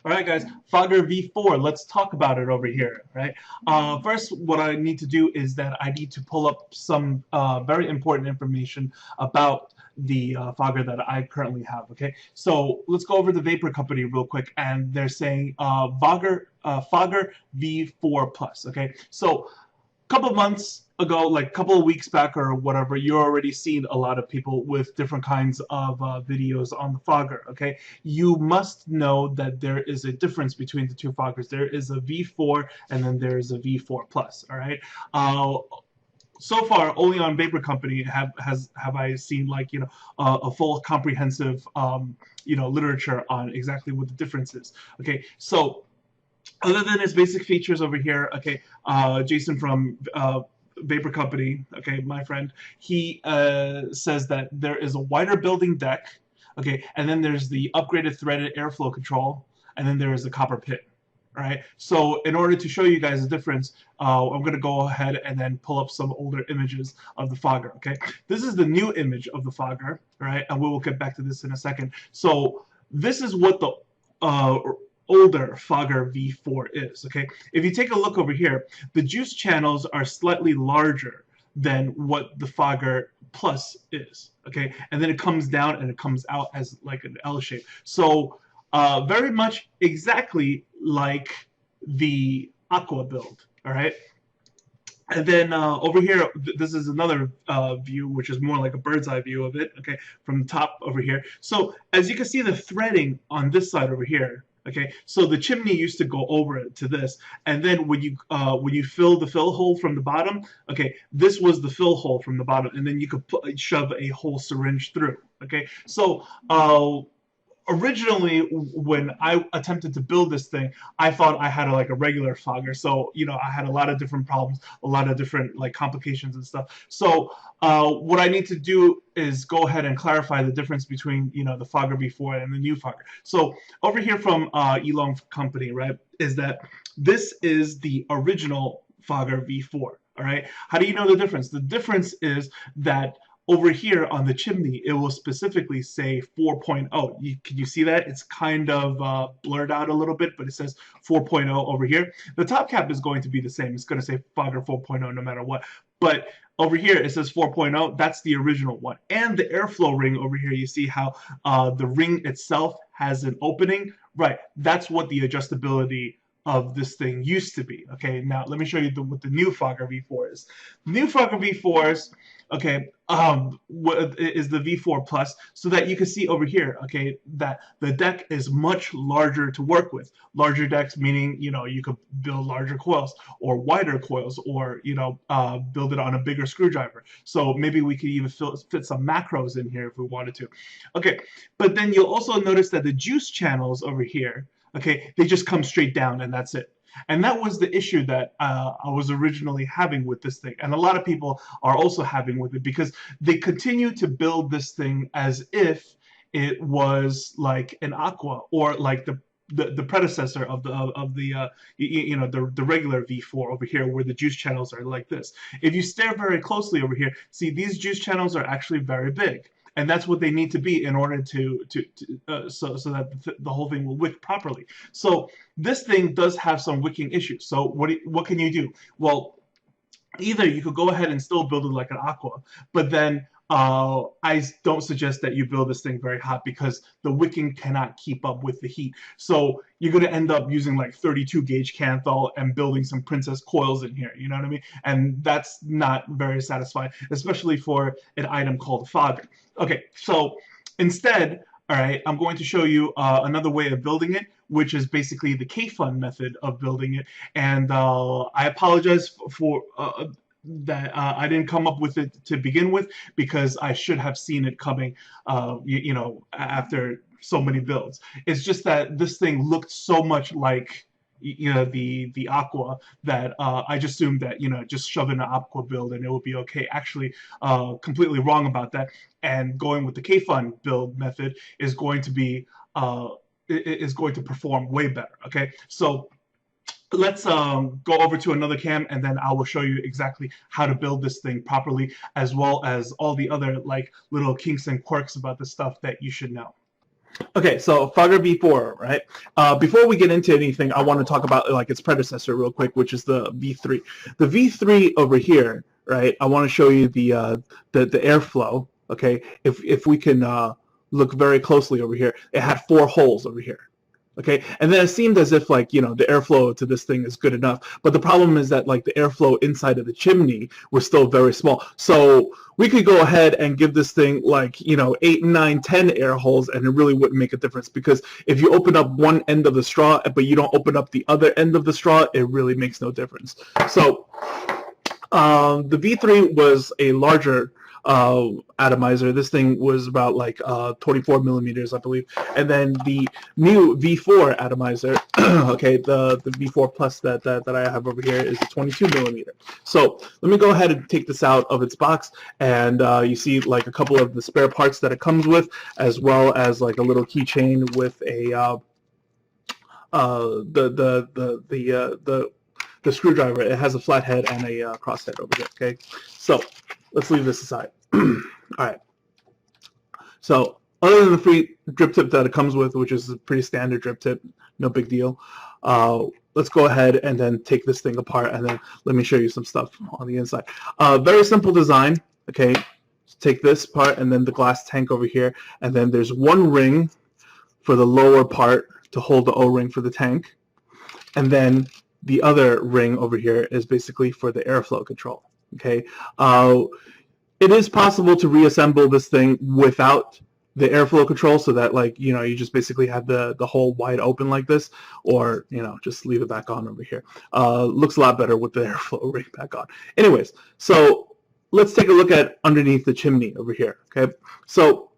Alright guys, Fogger V4, let's talk about it over here, right? First, what I need to do is that I need to pull up some very important information about the Fogger that I currently have, okay? So let's go over the Vapor Company real quick, and they're saying Fogger V4 Plus, okay? So couple months ago, like a couple of weeks back or whatever, you're already seen a lot of people with different kinds of videos on the Fogger. Okay, you must know that there is a difference between the two Foggers. There is a V4 and then there is a V4 Plus. All right. So far, only on Vapor Company have I seen like a full comprehensive literature on exactly what the difference is. Okay, so other than its basic features over here, okay, Jason from Vapor Company, okay, my friend, he says that there is a wider building deck, okay, and then there's the upgraded threaded airflow control, and then there is the copper pit. All right, so in order to show you guys the difference, I'm going to go ahead and then pull up some older images of the Fogger, okay? This is the new image of the Fogger, right? And we will get back to this in a second. So this is what the older Fogger V4 is, okay? If you take a look over here, the juice channels are slightly larger than what the Fogger Plus is, okay? And then it comes down and it comes out as like an L shape. So very much exactly like the Aqua build, all right? And then over here, this is another view, which is more like a bird's eye view of it, okay, from the top over here. So as you can see, the threading on this side over here, okay, so the chimney used to go over it to this, and then when you fill the fill hole from the bottom, okay, this was the fill hole from the bottom, and then you could shove a whole syringe through, okay. So originally when I attempted to build this thing, I thought I had like a regular Fogger, so I had a lot of different problems, a lot of different like complications and stuff. So what I need to do is go ahead and clarify the difference between the Fogger before and the new Fogger. So over here from yiloong company, right, is that this is the original Fogger V4. All right, how do you know the difference? The difference is that over here on the chimney, it will specifically say 4.0. Can you see that? It's kind of blurred out a little bit, but it says 4.0 over here. The top cap is going to be the same. It's going to say Fogger 4.0 no matter what. But over here, it says 4.0. That's the original one. And the airflow ring over here, you see how the ring itself has an opening? Right. That's what the adjustability of this thing used to be. Okay, now let me show you what the new Fogger V4 is. The new Fogger V4s, okay, what is the V4 Plus, so that you can see over here, okay, that the deck is much larger to work with. Larger decks meaning, you could build larger coils or wider coils, or build it on a bigger screwdriver. So maybe we could even fit some macros in here if we wanted to. Okay, but then you'll also notice that the juice channels over here, okay, they just come straight down and that's it. And that was the issue that I was originally having with this thing. And a lot of people are also having with it because they continue to build this thing as if it was like an Aqua or like the predecessor of the regular V4 over here, where the juice channels are like this. If you stare very closely over here, see these juice channels are actually very big. And that's what they need to be in order so that the whole thing will wick properly. So this thing does have some wicking issues. So what can you do? Well, either you could go ahead and still build it like an Aqua, but then I don't suggest that you build this thing very hot because the wicking cannot keep up with the heat. So you're going to end up using like 32 gauge Canthal and building some princess coils in here. You know what I mean? And that's not very satisfying, especially for an item called Fogger. Okay, so instead, all right, I'm going to show you another way of building it, which is basically the Kayfun method of building it. And I apologize for that I didn't come up with it to begin with, because I should have seen it coming, after so many builds. It's just that this thing looked so much like the Aqua that I just assumed that just shove in an Aqua build and it would be okay. Actually, completely wrong about that. And going with the Kayfun build method is going to be perform way better. Okay, so let's go over to another cam, and then I will show you exactly how to build this thing properly, as well as all the other like little kinks and quirks about the stuff that you should know. Okay, so FOGGER V4, right? Before we get into anything, I want to talk about like its predecessor real quick, which is the V3. The V3 over here, right? I want to show you the airflow. Okay, if we can look very closely over here, it had 4 holes over here. Okay, and then it seemed as if like, you know, the airflow to this thing is good enough, but the problem is that like the airflow inside of the chimney was still very small. So we could go ahead and give this thing like, you know, 8, 9, 10 air holes, and it really wouldn't make a difference, because if you open up one end of the straw but you don't open up the other end of the straw, it really makes no difference. So the V3 was a larger atomizer. This thing was about like 24 millimeters, I believe. And then the new V4 atomizer, okay, the V4 Plus that I have over here is a 22 millimeter. So let me go ahead and take this out of its box, and you see like a couple of the spare parts that it comes with, as well as like a little keychain with a the screwdriver. It has a flat head and a cross head over here. Okay, so let's leave this aside. All right. So other than the free drip tip that it comes with, which is a pretty standard drip tip, no big deal. Let's go ahead and then take this thing apart, and then let me show you some stuff on the inside. Very simple design. Okay, take this part and then the glass tank over here, and then there's one ring for the lower part to hold the O-ring for the tank, and then the other ring over here is basically for the airflow control. Okay, it is possible to reassemble this thing without the airflow control, so that like, you know, you just basically have the hole wide open like this, or, you know, just leave it back on over here. Looks a lot better with the airflow ring back on. Anyways, so let's take a look at underneath the chimney over here. Okay, so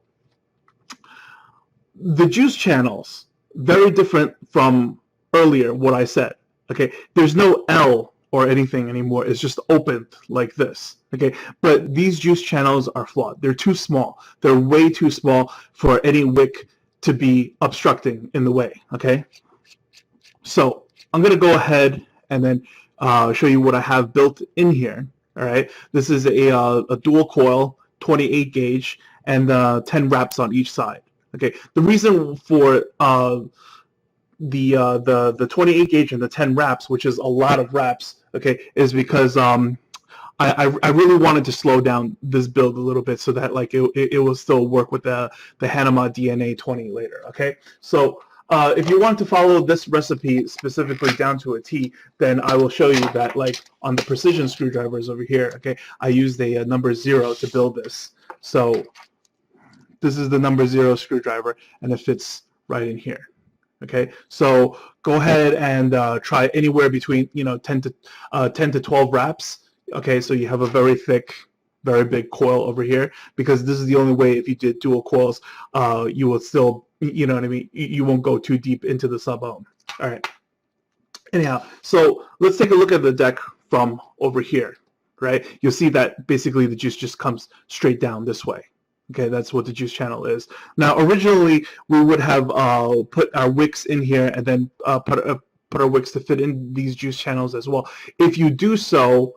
the juice channels, very different from earlier what I said. Okay, there's no L or anything anymore. It's just opened like this. Okay, but these juice channels are flawed. They're too small. They're way too small for any wick to be obstructing in the way. Okay, so I'm gonna go ahead and then show you what I have built in here. All right, this is a dual coil, 28 gauge, and 10 wraps on each side. Okay, the reason for the 28 gauge and the 10 wraps, which is a lot of wraps, okay, is because I really wanted to slow down this build a little bit, so that like it will still work with the Hanema DNA 20 later. Okay, so if you want to follow this recipe specifically down to a T, then I will show you that like on the precision screwdrivers over here. Okay, I used a number 0 to build this. So this is the number 0 screwdriver, and it fits right in here. Okay, so go ahead and try anywhere between, you know, 10 to 12 wraps. Okay, so you have a very thick, very big coil over here, because this is the only way, if you did dual coils, you will still, you know what I mean, you won't go too deep into the sub-ohm. All right. Anyhow, so let's take a look at the deck from over here. Right, you'll see that basically the juice just comes straight down this way. Okay, that's what the juice channel is. Now, originally, we would have put our wicks in here, and then put our wicks to fit in these juice channels as well. If you do so,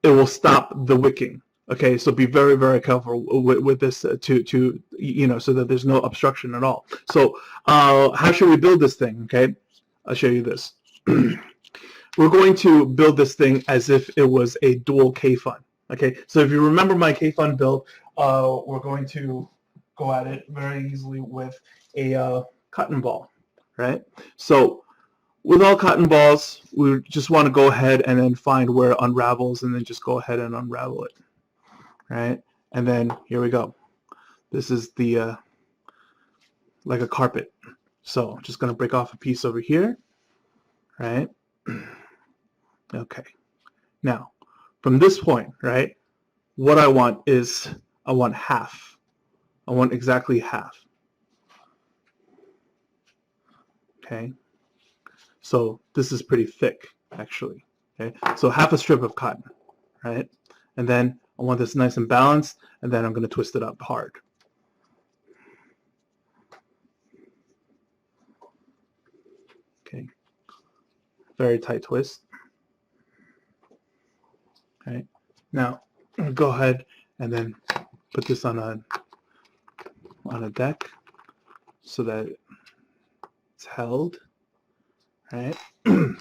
it will stop the wicking. Okay, so be very, very careful with this to you know, so that there's no obstruction at all. So how should we build this thing? Okay, I'll show you this. We're going to build this thing as if it was a dual Kayfun. Okay, so if you remember my Kayfun build, we're going to go at it very easily with a cotton ball, right? So with all cotton balls, we just want to go ahead and then find where it unravels, and then just go ahead and unravel it, right? And then here we go. This is the like a carpet. So I'm just going to break off a piece over here, right? Okay. Now, from this point, right, what I want is, I want half. I want exactly half. Okay. So this is pretty thick, actually. Okay. So half a strip of cotton, right? And then I want this nice and balanced, and then I'm going to twist it up hard. Okay. Very tight twist. Okay. Now, I'm going to go ahead and then put this on a deck. so that it's held, right? And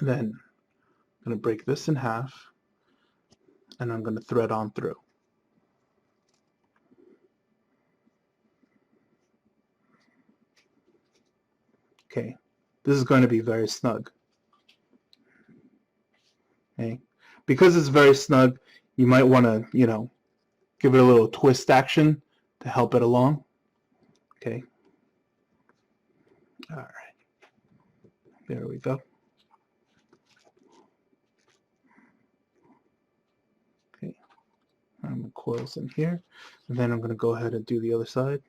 then I'm going to break this in half, and I'm going to thread on through. Okay, this is going to be very snug. Okay, because it's very snug, you might want to, you know, give it a little twist action to help it along. Okay. All right. There we go. Okay. I'm going to coil some here, and then I'm going to go ahead and do the other side.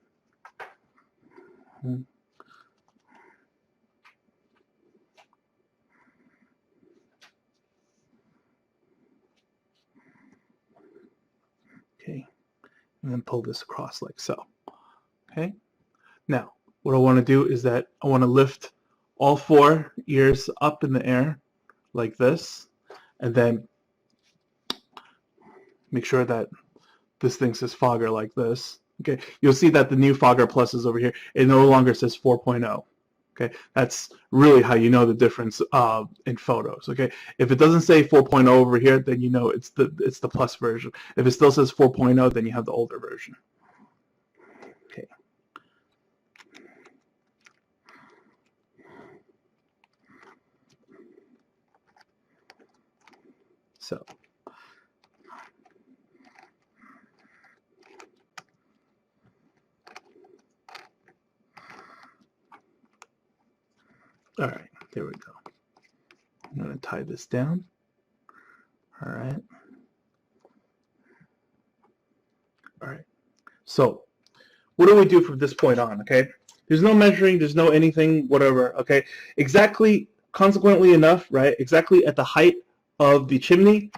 Okay, and then pull this across like so. Okay, now what I want to do is that I want to lift all 4 ears up in the air like this, and then make sure that this thing says FOGGER like this. Okay, you'll see that the new FOGGER Plus is over here. It no longer says 4.0. Okay, that's really how you know the difference in photos. Okay, if it doesn't say 4.0 over here, then you know it's the plus version. If it still says 4.0, then you have the older version. Okay. So. All right, there we go. I'm going to tie this down. All right. All right. So what do we do from this point on, okay? There's no measuring, there's no anything, whatever, okay? Exactly, consequently enough, right, exactly at the height of the chimney,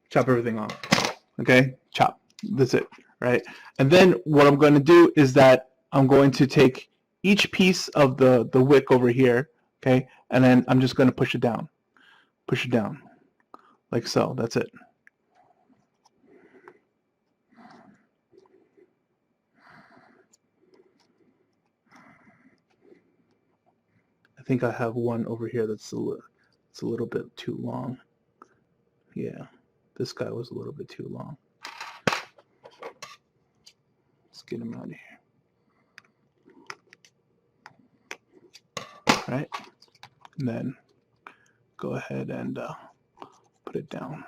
chop everything off, okay? Chop. That's it, right? And then what I'm going to do is that I'm going to take each piece of the wick over here, okay, and then I'm just going to push it down, like so. That's it. I think I have one over here that's a little bit too long. Yeah, this guy was a little bit too long. Let's get him out of here. All right, and then go ahead and put it down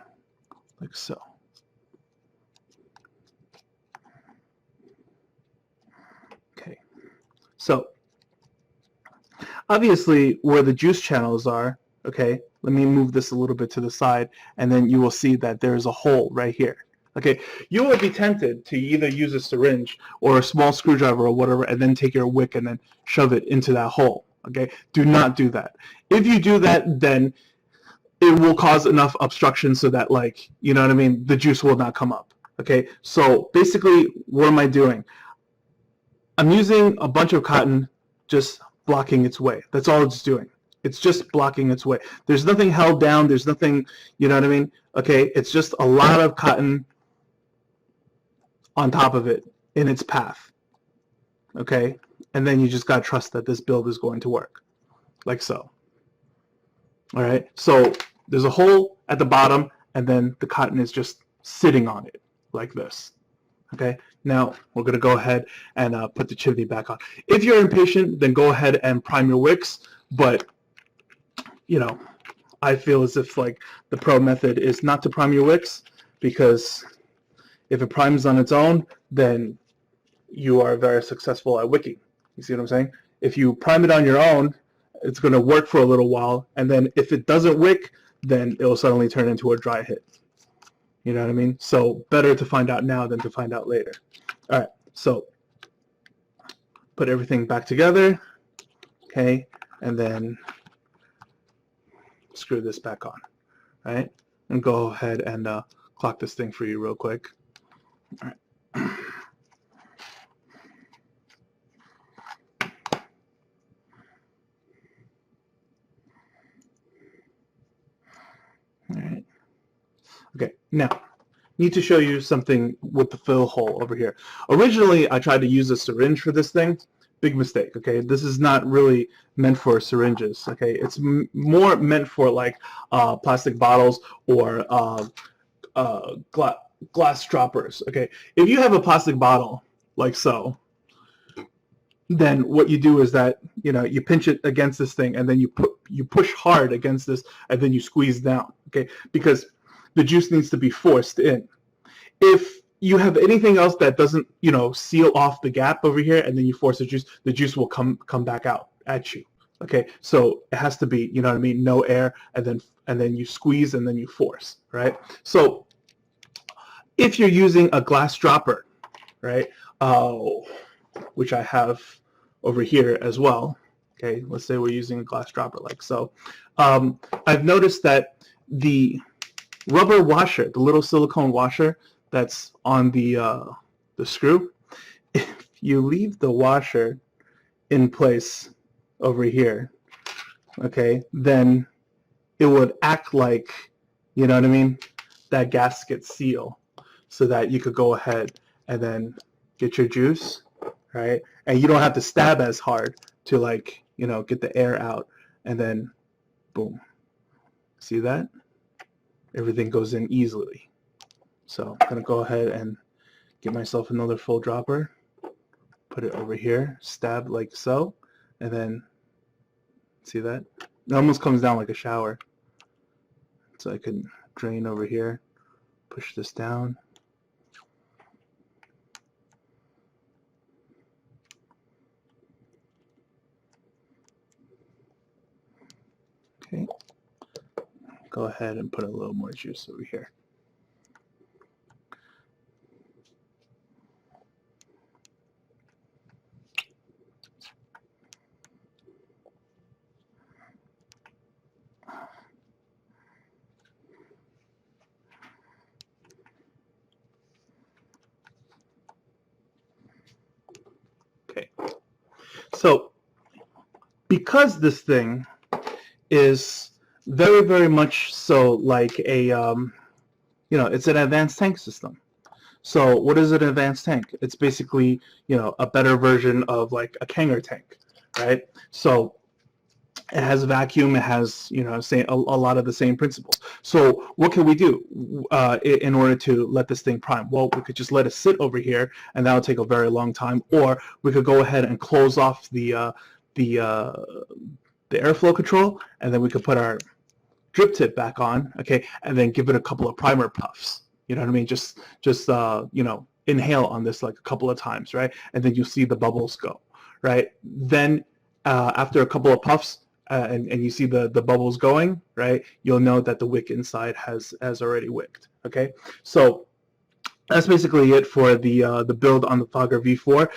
like so. Okay, so obviously where the juice channels are, okay, let me move this a little bit to the side, and then you will see that there is a hole right here. Okay, you would be tempted to either use a syringe or a small screwdriver or whatever, and then take your wick and then shove it into that hole. Okay, do not do that. If you do that, then it will cause enough obstruction so that, like, you know what I mean, the juice will not come up. Okay, so basically, what am I doing? I'm using a bunch of cotton, just blocking its way. That's all it's doing. It's just blocking its way. There's nothing held down. There's nothing, you know what I mean? Okay, it's just a lot of cotton on top of it in its path. Okay, and then you just got to trust that this build is going to work, like so. All right, so there's a hole at the bottom, and then the cotton is just sitting on it, like this. Okay, now we're going to go ahead and put the chimney back on. If you're impatient, then go ahead and prime your wicks, but, you know, I feel as if, like, the pro method is not to prime your wicks, because if it primes on its own, then you are very successful at wicking. You see what I'm saying? If you prime it on your own, it's going to work for a little while, and then if it doesn't wick, then it will suddenly turn into a dry hit. You know what I mean? So better to find out now than to find out later. All right, so put everything back together, okay, and then screw this back on, right? And go ahead and clock this thing for you real quick. All right. All right. Okay, now, need to show you something with the fill hole over here. Originally, I tried to use a syringe for this thing, Big mistake. Okay, this is not really meant for syringes. Okay, it's more meant for like plastic bottles or glass droppers. Okay, if you have a plastic bottle like so, then what you do is that you pinch it against this thing, and then you push hard against this, and then you squeeze down. Okay, because the juice needs to be forced in. If you have anything else that doesn't seal off the gap over here, and then you force the juice will come back out at you. Okay, so it has to be no air, and then you squeeze, and then you force, right? So if you're using a glass dropper, right, which I have over here as well. Okay, let's say we're using a glass dropper like so. I've noticed that the rubber washer, the little silicone washer that's on the screw, if you leave the washer in place over here, okay, then it would act like, that gasket seal, so that you could go ahead and then get your juice, right? And you don't have to stab as hard to get the air out, and then boom. See that? Everything goes in easily. So I'm going to go ahead and get myself another full dropper, put it over here, stab like so, and then see that? It almost comes down like a shower. So I can drain over here, push this down. Okay, go ahead and put a little more juice over here. Okay, so because this thing is very, very much so like a, it's an advanced tank system. So what is an advanced tank? It's basically, a better version of like a Kanger tank, right? So it has vacuum, it has, a lot of the same principles. So what can we do in order to let this thing prime? Well, we could just let it sit over here, and that'll take a very long time. Or we could go ahead and close off the airflow control, and then we could put our drip tip back on, okay, and then give it a couple of primer puffs. You know what I mean? Just inhale on this like a couple of times, right? And then you see the bubbles go, right? Then after a couple of puffs, and you see the bubbles going, right? You'll know that the wick inside has already wicked. Okay, so that's basically it for the build on the Fogger V4.